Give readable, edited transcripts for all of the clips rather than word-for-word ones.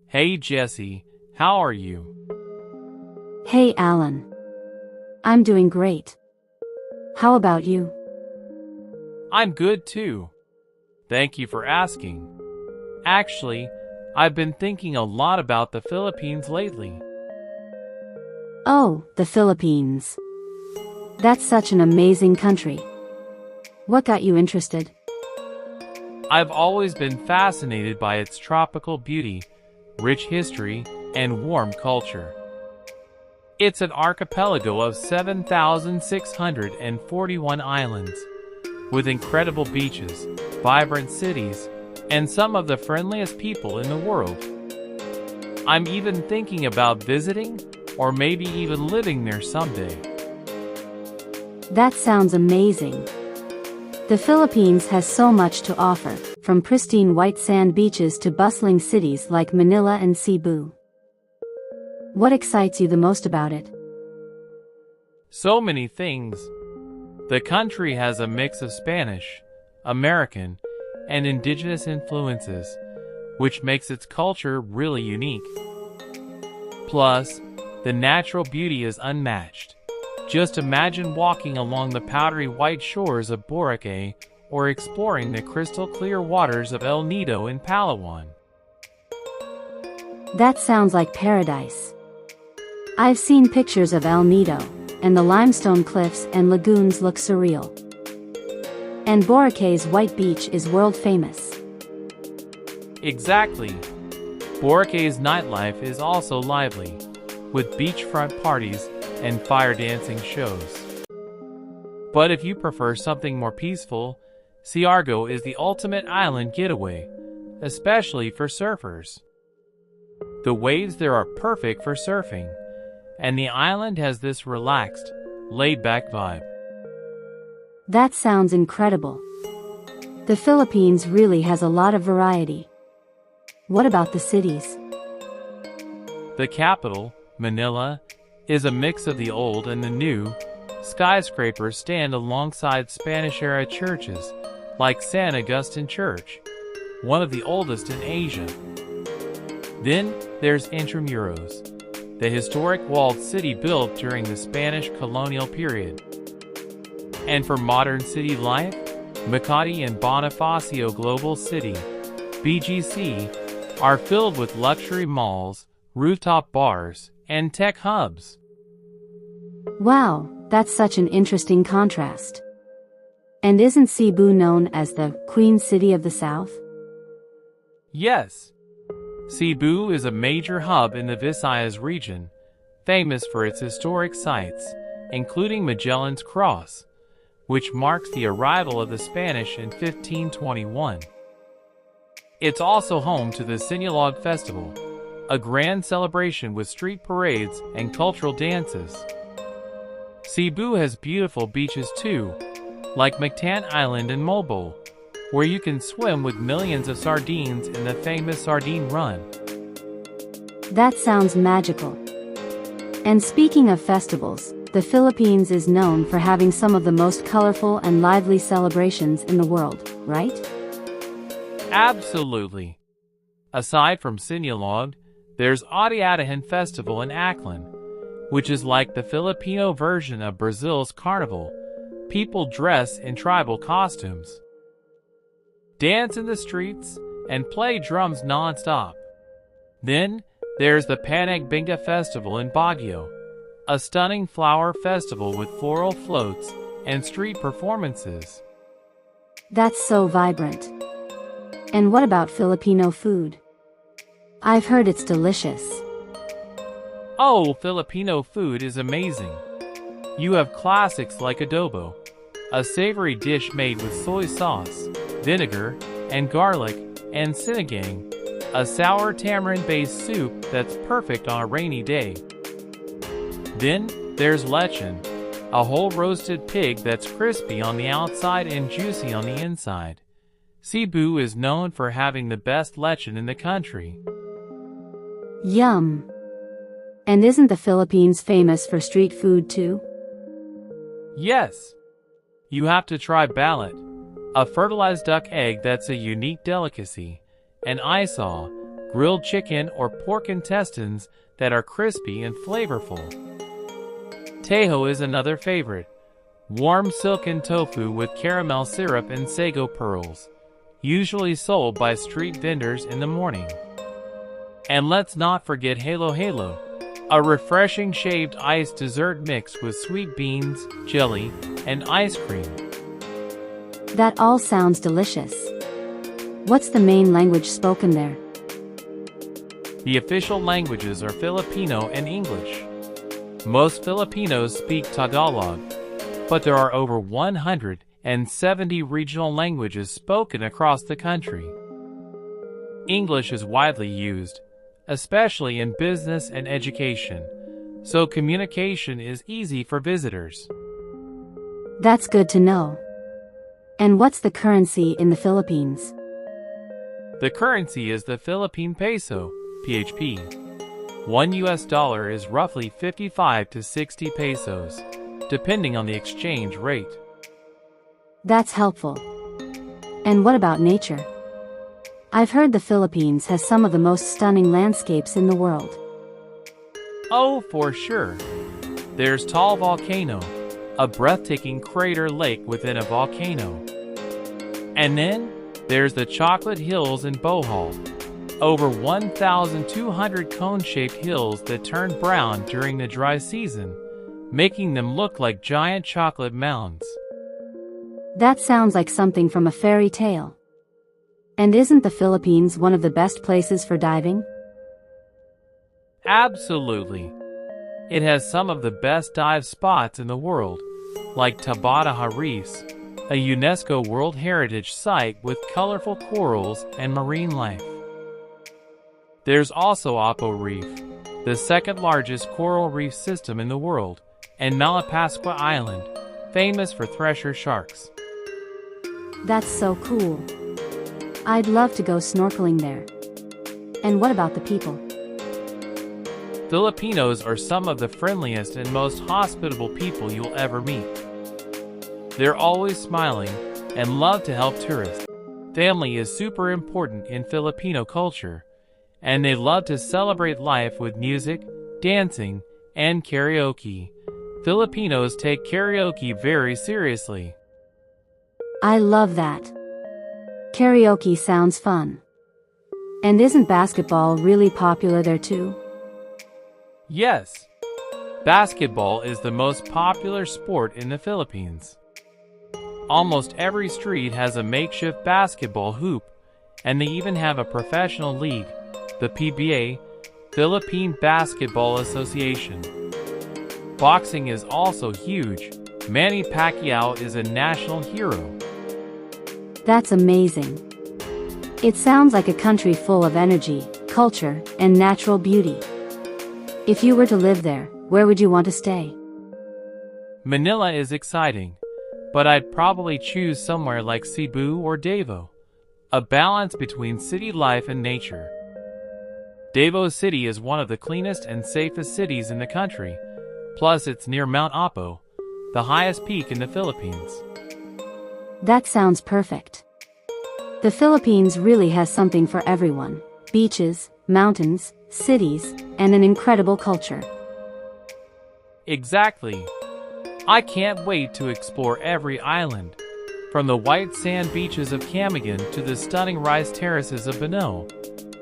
Hey Jesse, how are you? Hey Alan. I'm doing great. How about you? I'm good too. Thank you for asking. Actually, I've been thinking a lot about the Philippines lately. Oh, the Philippines. That's such an amazing country. What got you interested? I've always been fascinated by its tropical beauty, rich history, and warm culture. It's an archipelago of 7,641 islands, with incredible beaches, vibrant cities, and some of the friendliest people in the world. I'm even thinking about visiting, or maybe even living there someday. That sounds amazing. The Philippines has so much to offer, from pristine white sand beaches to bustling cities like Manila and Cebu. What excites you the most about it? So many things. The country has a mix of Spanish, American, and indigenous influences, which makes its culture really unique. Plus, the natural beauty is unmatched. Just imagine walking along the powdery white shores of Boracay or exploring the crystal clear waters of El Nido in Palawan. That sounds like paradise. I've seen pictures of El Nido, and the limestone cliffs and lagoons look surreal. And Boracay's white beach is world famous. Exactly. Boracay's nightlife is also lively, with beachfront parties and fire dancing shows. But if you prefer something more peaceful, Siargao is the ultimate island getaway, especially for surfers. The waves there are perfect for surfing, and the island has this relaxed, laid-back vibe. That sounds incredible. The Philippines really has a lot of variety. What about the cities? The capital, Manila, is a mix of the old and the new. Skyscrapers stand alongside Spanish-era churches, like San Agustin Church, one of the oldest in Asia. Then there's Intramuros, the historic walled city built during the Spanish colonial period. And for modern city life, Makati and Bonifacio Global City, BGC, are filled with luxury malls, rooftop bars, and tech hubs. Wow, that's such an interesting contrast. And isn't Cebu known as the Queen City of the South? Yes. Cebu is a major hub in the Visayas region, famous for its historic sites, including Magellan's Cross, which marks the arrival of the Spanish in 1521. It's also home to the Sinulog Festival, a grand celebration with street parades and cultural dances. Cebu has beautiful beaches too, like Mactan Island and Mobile, where you can swim with millions of sardines in the famous Sardine Run. That sounds magical. And speaking of festivals, the Philippines is known for having some of the most colorful and lively celebrations in the world, right? Absolutely. Aside from Sinulog, there's Odiadahan Festival in Aklan, which is like the Filipino version of Brazil's Carnival. People dress in tribal costumes, dance in the streets, and play drums non-stop. Then, there's the Panagbinga Festival in Baguio, a stunning flower festival with floral floats and street performances. That's so vibrant. And what about Filipino food? I've heard it's delicious. Oh, Filipino food is amazing. You have classics like adobo, a savory dish made with soy sauce, vinegar, and garlic, and sinigang, a sour tamarind-based soup that's perfect on a rainy day. Then, there's lechon, a whole roasted pig that's crispy on the outside and juicy on the inside. Cebu is known for having the best lechon in the country. Yum! And isn't the Philippines famous for street food too? Yes. You have to try balat, a fertilized duck egg that's a unique delicacy, and isaw, grilled chicken or pork intestines that are crispy and flavorful. Tejo is another favorite. Warm silken tofu with caramel syrup and sago pearls, usually sold by street vendors in the morning. And let's not forget Halo Halo, a refreshing shaved ice dessert mix with sweet beans, jelly, and ice cream. That all sounds delicious. What's the main language spoken there? The official languages are Filipino and English. Most Filipinos speak Tagalog, but there are over 170 regional languages spoken across the country. English is widely used, especially in business and education, so communication is easy for visitors. That's good to know. And what's the currency in the Philippines? The currency is the Philippine peso, PHP. $1 is roughly 55 to 60 pesos, depending on the exchange rate. That's helpful. And what about nature? I've heard the Philippines has some of the most stunning landscapes in the world. Oh, for sure. There's Taal Volcano, a breathtaking crater lake within a volcano. And then, there's the Chocolate Hills in Bohol, over 1,200 cone-shaped hills that turn brown during the dry season, making them look like giant chocolate mounds. That sounds like something from a fairy tale. And isn't the Philippines one of the best places for diving? Absolutely. It has some of the best dive spots in the world, like Tabataha Reefs, a UNESCO World Heritage Site with colorful corals and marine life. There's also Apo Reef, the second largest coral reef system in the world, and Malapascua Island, famous for thresher sharks. That's so cool. I'd love to go snorkeling there. And what about the people? Filipinos are some of the friendliest and most hospitable people you'll ever meet. They're always smiling and love to help tourists. Family is super important in Filipino culture, and they love to celebrate life with music, dancing, and karaoke. Filipinos take karaoke very seriously. I love that. Karaoke sounds fun. And isn't basketball really popular there too? Yes. Basketball is the most popular sport in the Philippines. Almost every street has a makeshift basketball hoop, and they even have a professional league, the PBA, Philippine Basketball Association. Boxing is also huge. Manny Pacquiao is a national hero. That's amazing. It sounds like a country full of energy, culture, and natural beauty. If you were to live there, where would you want to stay? Manila is exciting, but I'd probably choose somewhere like Cebu or Davao, a balance between city life and nature. Davao City is one of the cleanest and safest cities in the country, plus it's near Mount Apo, the highest peak in the Philippines. That sounds perfect. The Philippines really has something for everyone: beaches, mountains, cities, and an incredible culture. Exactly. I can't wait to explore every island, from the white sand beaches of Camiguin to the stunning rice terraces of Banao,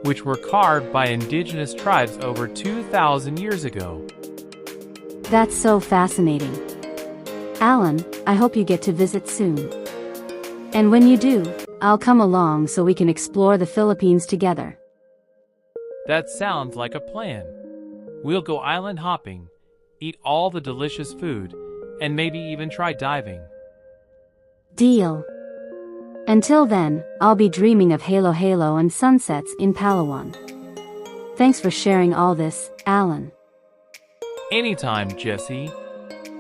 which were carved by indigenous tribes over 2,000 years ago. That's so fascinating. Alan, I hope you get to visit soon. And when you do, I'll come along so we can explore the Philippines together. That sounds like a plan. We'll go island hopping, eat all the delicious food, and maybe even try diving. Deal. Until then, I'll be dreaming of Halo Halo and sunsets in Palawan. Thanks for sharing all this, Alan. Anytime, Jesse.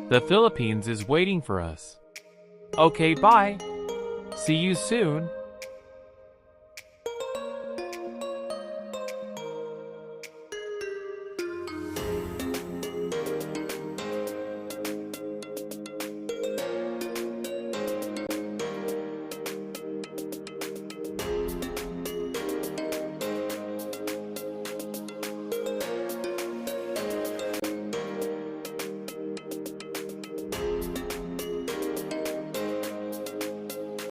The Philippines is waiting for us. Okay, bye. See you soon.